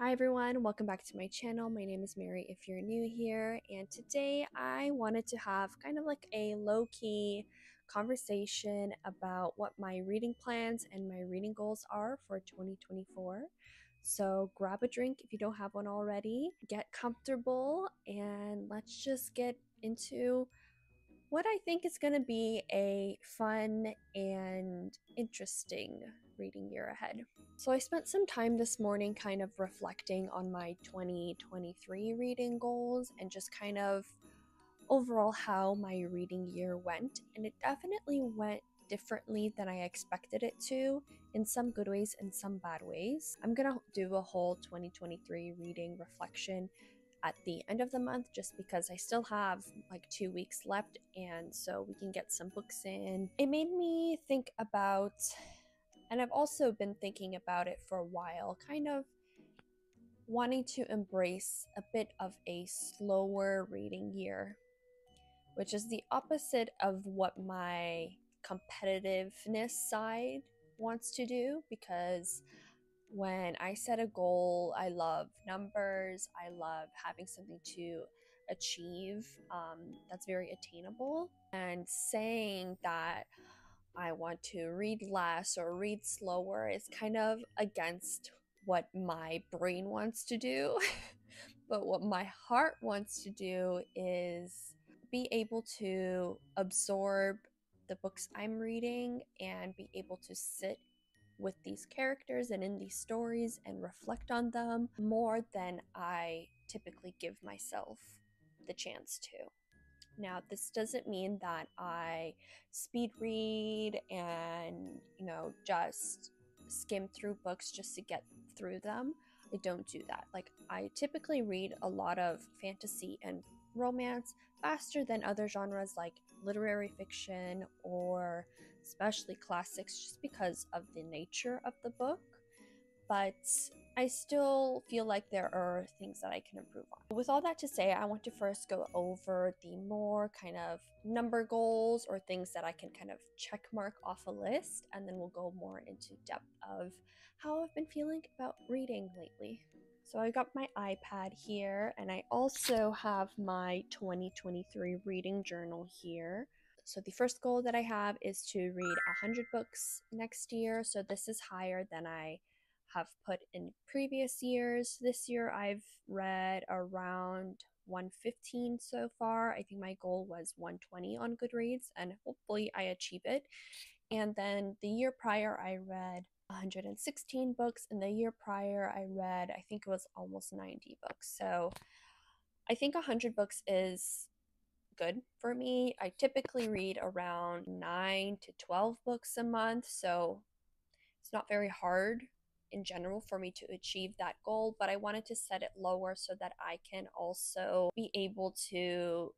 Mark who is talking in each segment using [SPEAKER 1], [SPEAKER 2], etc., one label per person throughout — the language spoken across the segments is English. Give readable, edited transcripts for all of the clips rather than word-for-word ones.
[SPEAKER 1] Hi everyone, welcome back to my channel. My name is Mary if you're new here, and today I wanted to have kind of like a low-key conversation about what my reading plans and my reading goals are for 2024. So grab a drink if you don't have one already, get comfortable, and let's just get into what I think is going to be a fun and interesting reading year ahead. So I spent some time this morning kind of reflecting on my 2023 reading goals and just kind of overall how my reading year went, and it definitely went differently than I expected it to, in some good ways and some bad ways. I'm gonna do a whole 2023 reading reflection at the end of the month just because I still have like 2 weeks left, and so we can get some books in. It made me think about, and I've also been thinking about it for a while, kind of wanting to embrace a bit of a slower reading year, which is the opposite of what my competitiveness side wants to do, because when I set a goal, I love numbers, I love having something to achieve that's very attainable, and saying that I want to read less or read slower is kind of against what my brain wants to do. But what my heart wants to do is be able to absorb the books I'm reading and be able to sit with these characters and in these stories and reflect on them more than I typically give myself the chance to. Now, this doesn't mean that I speed read and, just skim through books just to get through them. I don't do that. Like, I typically read a lot of fantasy and romance faster than other genres like literary fiction or especially classics, just because of the nature of the book. But I still feel like there are things that I can improve on. With all that to say, I want to first go over the more kind of number goals or things that I can kind of check mark off a list, and then we'll go more into depth of how I've been feeling about reading lately. So I got my iPad here, and I also have my 2023 reading journal here. So the first goal that I have is to read 100 books next year. So this is higher than I have put in previous years. This year I've read around 115 so far. I think my goal was 120 on Goodreads, and hopefully I achieve it. And then the year prior I read 116 books, and the year prior I read, I think it was almost 90 books. So I think 100 books is good for me. I typically read around 9 to 12 books a month, so it's not very hard in general for me to achieve that goal, but I wanted to set it lower so that I can also be able to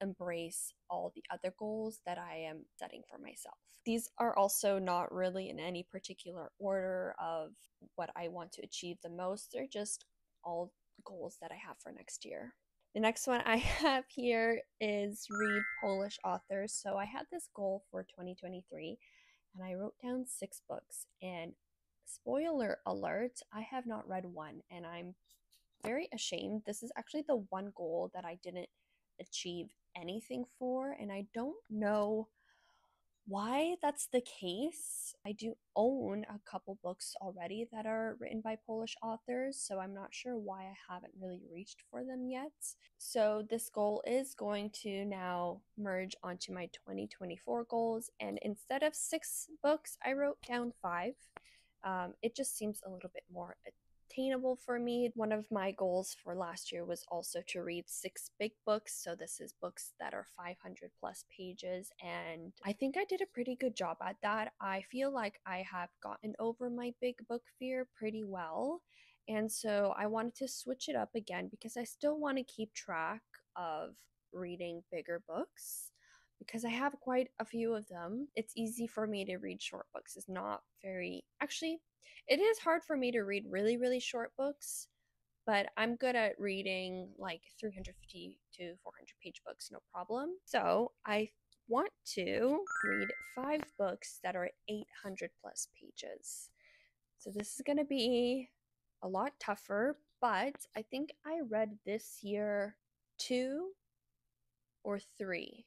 [SPEAKER 1] embrace all the other goals that I am setting for myself. These are also not really in any particular order of what I want to achieve the most. They're just all goals that I have for next year. The next one I have here is read Polish authors. So I had this goal for 2023 and I wrote down 6 books, and spoiler alert, I have not read one, and I'm very ashamed. This is actually the one goal that I didn't achieve anything for, and I don't know why that's the case. I do own a couple books already that are written by Polish authors, so I'm not sure why I haven't really reached for them yet. So this goal is going to now merge onto my 2024 goals, and instead of 6 books, I wrote down 5. It just seems a little bit more attainable for me. One of my goals for last year was also to read 6 big books. So this is books that are 500 plus pages, and I think I did a pretty good job at that. I feel like I have gotten over my big book fear pretty well. And so I wanted to switch it up again because I still want to keep track of reading bigger books, because I have quite a few of them. It's easy for me to read short books. It's not very, actually, it is hard for me to read really, really short books, but I'm good at reading like 350 to 400 page books, no problem. So I want to read 5 books that are 800 plus pages. So this is going to be a lot tougher, but I think I read this year two or three.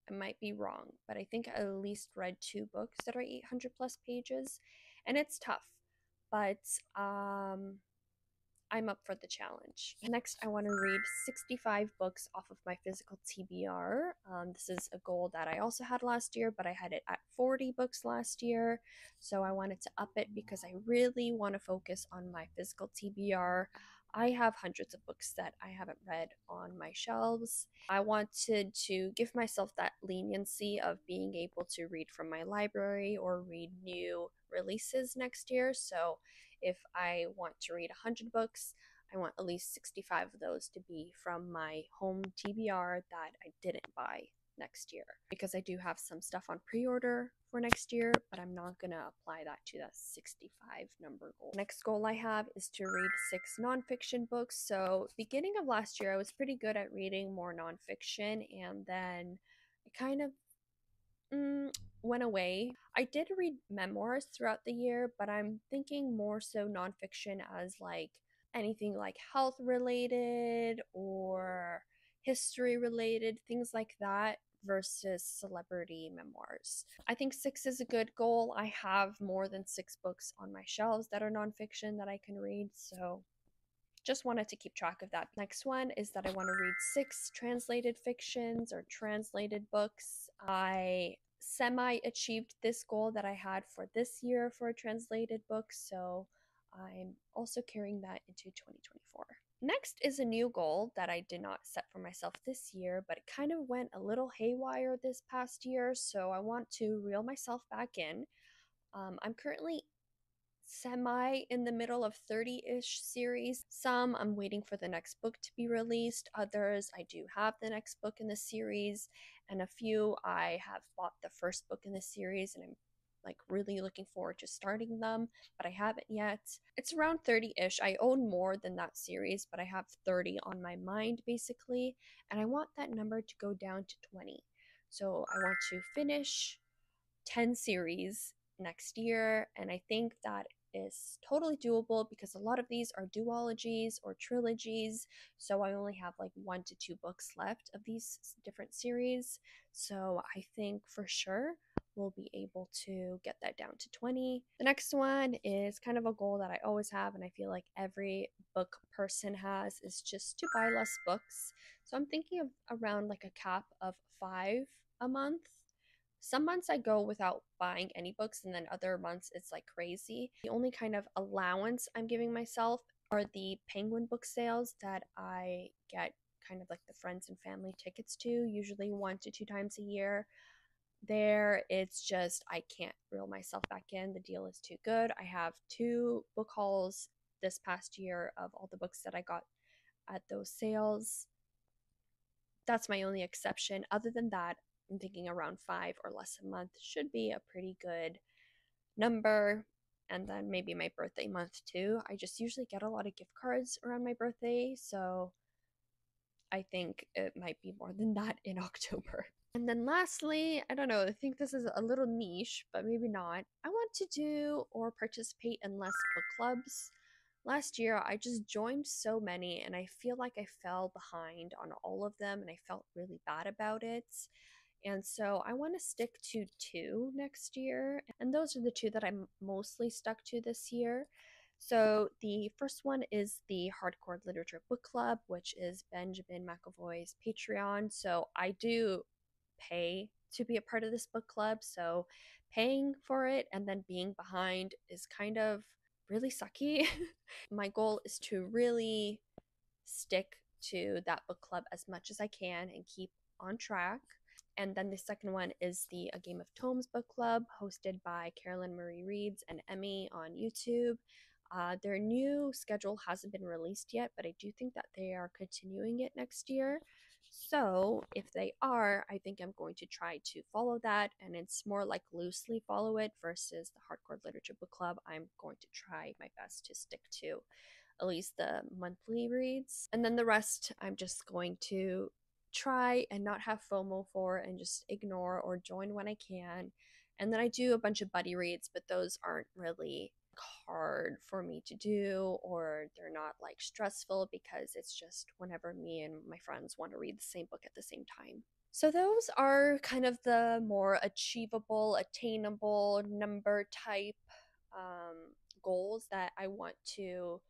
[SPEAKER 1] I might be wrong, but I think I at least read two books that are 800 plus pages, and it's tough. But I'm up for the challenge. Next, I want to read 65 books off of my physical TBR. This is a goal that I also had last year, but I had it at 40 books last year. So I wanted to up it because I really want to focus on my physical TBR. I have hundreds of books that I haven't read on my shelves. I wanted to give myself that leniency of being able to read from my library or read new releases next year. So if I want to read 100 books, I want at least 65 of those to be from my home TBR that I didn't buy next year, because I do have some stuff on pre-order for next year, but I'm not gonna apply that to that 65 number goal. Next goal I have is to read 6 nonfiction books. So beginning of last year, I was pretty good at reading more nonfiction, and then I kind of went away. I did read memoirs throughout the year, but I'm thinking more so nonfiction as like anything like health related or history related, things like that, versus celebrity memoirs. I think 6 is a good goal. I have more than 6 books on my shelves that are nonfiction that I can read, so just wanted to keep track of that. Next one is that I want to read 6 translated fictions or translated books. I semi achieved this goal that I had for this year for a translated book, so I'm also carrying that into 2024. Next is a new goal that I did not set for myself this year, but it kind of went a little haywire this past year, so I want to reel myself back in. I'm currently semi in the middle of 30-ish series. Some I'm waiting for the next book to be released. Others I do have the next book in the series, and a few I have bought the first book in the series and I'm like really looking forward to starting them, but I haven't yet. It's around 30-ish. I own more than that series, but I have 30 on my mind basically, and I want that number to go down to 20. So I want to finish 10 series next year, and I think that is totally doable because a lot of these are duologies or trilogies, so I only have like 1 to 2 books left of these different series. So I think for sure we'll be able to get that down to 20. The next one is kind of a goal that I always have, and I feel like every book person has, is just to buy less books. So I'm thinking of around like a cap of 5 a month. Some months I go without buying any books, and then other months it's like crazy. The only kind of allowance I'm giving myself are the Penguin book sales that I get kind of like the friends and family tickets to, usually 1 to 2 times a year. There, it's just I can't reel myself back in. The deal is too good. I have 2 book hauls this past year of all the books that I got at those sales. That's my only exception. Other than that, I'm thinking around 5 or less a month should be a pretty good number. And then maybe my birthday month too. I just usually get a lot of gift cards around my birthday, so I think it might be more than that in October. And then lastly, I don't know, I think this is a little niche, but maybe not. I want to do or participate in less book clubs. Last year, I just joined so many, and I feel like I fell behind on all of them, and I felt really bad about it. And so I want to stick to 2 next year. And those are the 2 that I'm mostly stuck to this year. So the first one is the Hardcore Literature Book Club, which is Benjamin McAvoy's Patreon. So I do pay to be a part of this book club. So paying for it and then being behind is kind of really sucky. My goal is to really stick to that book club as much as I can and keep on track. And then the second one is the A Game of Tomes book club, hosted by Carolyn Marie Reads and Emmy on YouTube. Their new schedule hasn't been released yet, but I do think that they are continuing it next year. So if they are, I think I'm going to try to follow that, and it's more like loosely follow it versus the Hardcore Literature Book Club. I'm going to try my best to stick to at least the monthly reads. And then the rest, I'm just going to try and not have FOMO for and just ignore or join when I can. And then I do a bunch of buddy reads, but those aren't really hard for me to do, or they're not like stressful, because it's just whenever me and my friends want to read the same book at the same time. So those are kind of the more achievable, attainable number type goals that I want to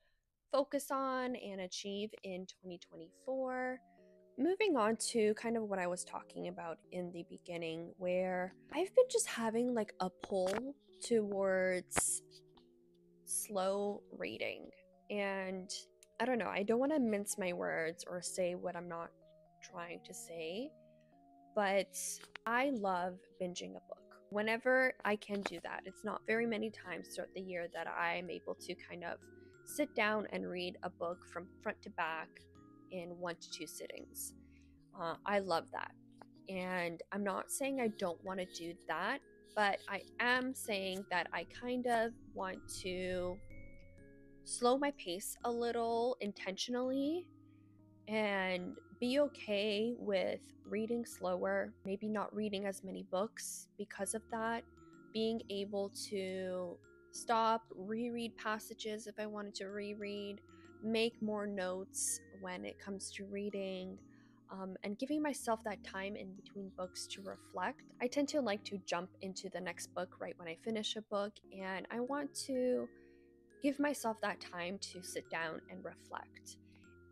[SPEAKER 1] focus on and achieve in 2024. Moving on to kind of what I was talking about in the beginning, where I've been just having like a pull towards slow reading. And I don't know, I don't want to mince my words or say what I'm not trying to say, but I love binging a book. Whenever I can do that, it's not very many times throughout the year that I'm able to kind of sit down and read a book from front to back in 1 to 2 sittings. I love that. And I'm not saying I don't want to do that, but I am saying that I kind of want to slow my pace a little intentionally and be okay with reading slower, maybe not reading as many books because of that, being able to stop, reread passages if I wanted to reread, make more notes when it comes to reading, and giving myself that time in between books to reflect. I tend to like to jump into the next book right when I finish a book, and I want to give myself that time to sit down and reflect.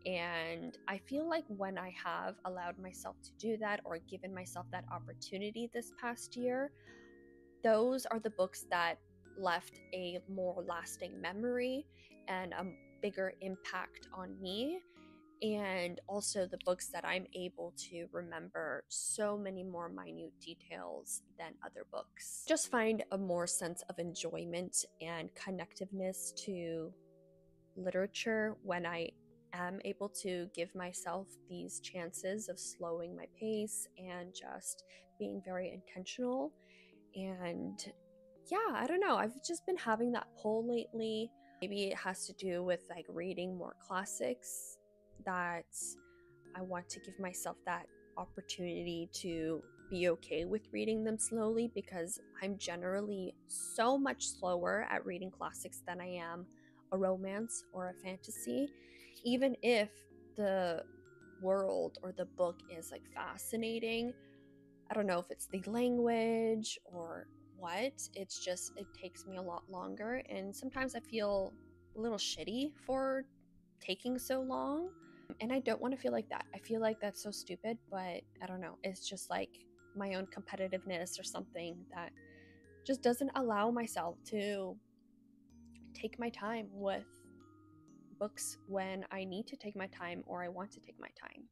[SPEAKER 1] And I feel like when I have allowed myself to do that, or given myself that opportunity this past year, those are the books that left a more lasting memory and a bigger impact on me. And also the books that I'm able to remember so many more minute details than other books. Just find a more sense of enjoyment and connectiveness to literature when I am able to give myself these chances of slowing my pace and just being very intentional. And yeah, I don't know, I've just been having that pull lately. Maybe it has to do with like reading more classics, that I want to give myself that opportunity to be okay with reading them slowly, because I'm generally so much slower at reading classics than I am a romance or a fantasy. Even if the world or the book is like fascinating, I don't know if it's the language or what, it's just, it takes me a lot longer, and sometimes I feel a little shitty for taking so long, and I don't want to feel like that. I feel like that's so stupid, but I don't know, it's just like my own competitiveness or something that just doesn't allow myself to take my time with books when I need to take my time or I want to take my time.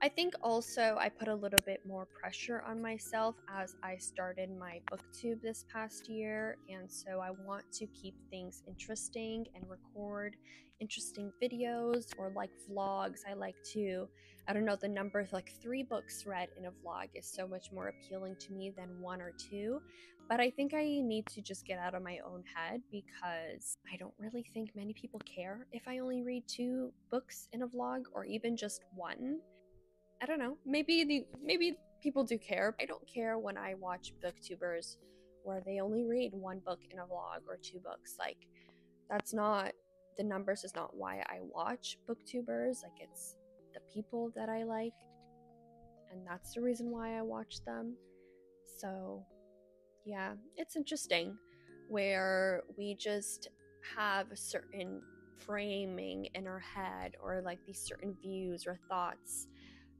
[SPEAKER 1] I think also I put a little bit more pressure on myself as I started my booktube this past year, and so I want to keep things interesting and record interesting videos or like vlogs. I like to, I don't know, the number of like 3 books read in a vlog is so much more appealing to me than 1 or 2. But I think I need to just get out of my own head, because I don't really think many people care if I only read 2 books in a vlog, or even just 1. I don't know. Maybe people do care. I don't care when I watch booktubers where they only read 1 book in a vlog or 2 books. Like, that's not, the numbers is not why I watch booktubers. Like, it's the people that I like, and that's the reason why I watch them. So yeah, it's interesting where we just have a certain framing in our head, or like these certain views or thoughts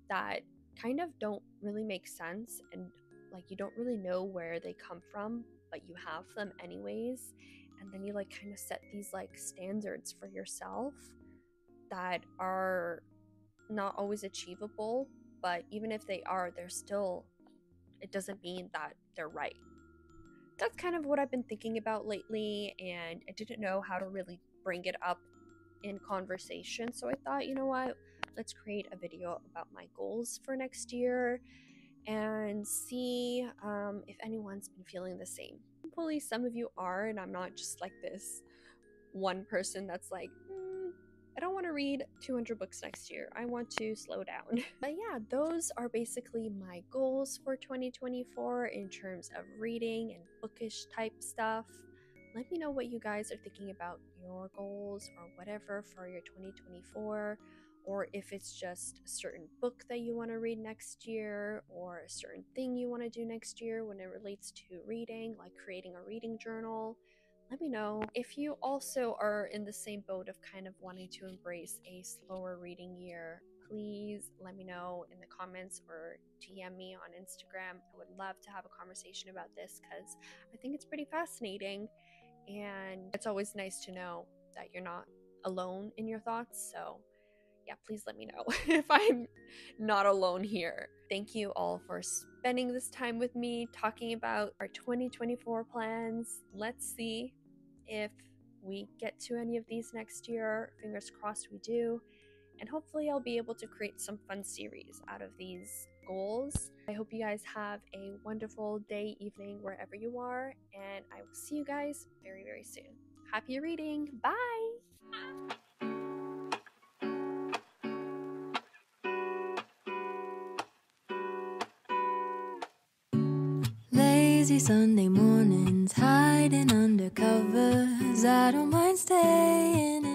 [SPEAKER 1] that kind of don't really make sense, and like you don't really know where they come from, but you have them anyways. And then you like kind of set these like standards for yourself that are not always achievable, but even if they are, they're still, it doesn't mean that they're right. That's kind of what I've been thinking about lately, and I didn't know how to really bring it up in conversation. So I thought, you know what, let's create a video about my goals for next year and see if anyone's been feeling the same. Hopefully some of you are, and I'm not just like this one person that's like, I don't want to read 200 books next year. I want to slow down. But yeah, those are basically my goals for 2024 in terms of reading and bookish type stuff. Let me know what you guys are thinking about your goals or whatever for your 2024, or if it's just a certain book that you want to read next year, or a certain thing you want to do next year when it relates to reading, like creating a reading journal. Let me know. If you also are in the same boat of kind of wanting to embrace a slower reading year, please let me know in the comments or DM me on Instagram. I would love to have a conversation about this because I think it's pretty fascinating, and it's always nice to know that you're not alone in your thoughts. So yeah, please let me know if I'm not alone here. Thank you all for spending this time with me talking about our 2024 plans. Let's see if we get to any of these next year. Fingers crossed we do. And hopefully, I'll be able to create some fun series out of these goals. I hope you guys have a wonderful day, evening, wherever you are. And I will see you guys very, very soon. Happy reading. Bye.
[SPEAKER 2] Lazy Sunday mornings, hiding under covers. I don't mind staying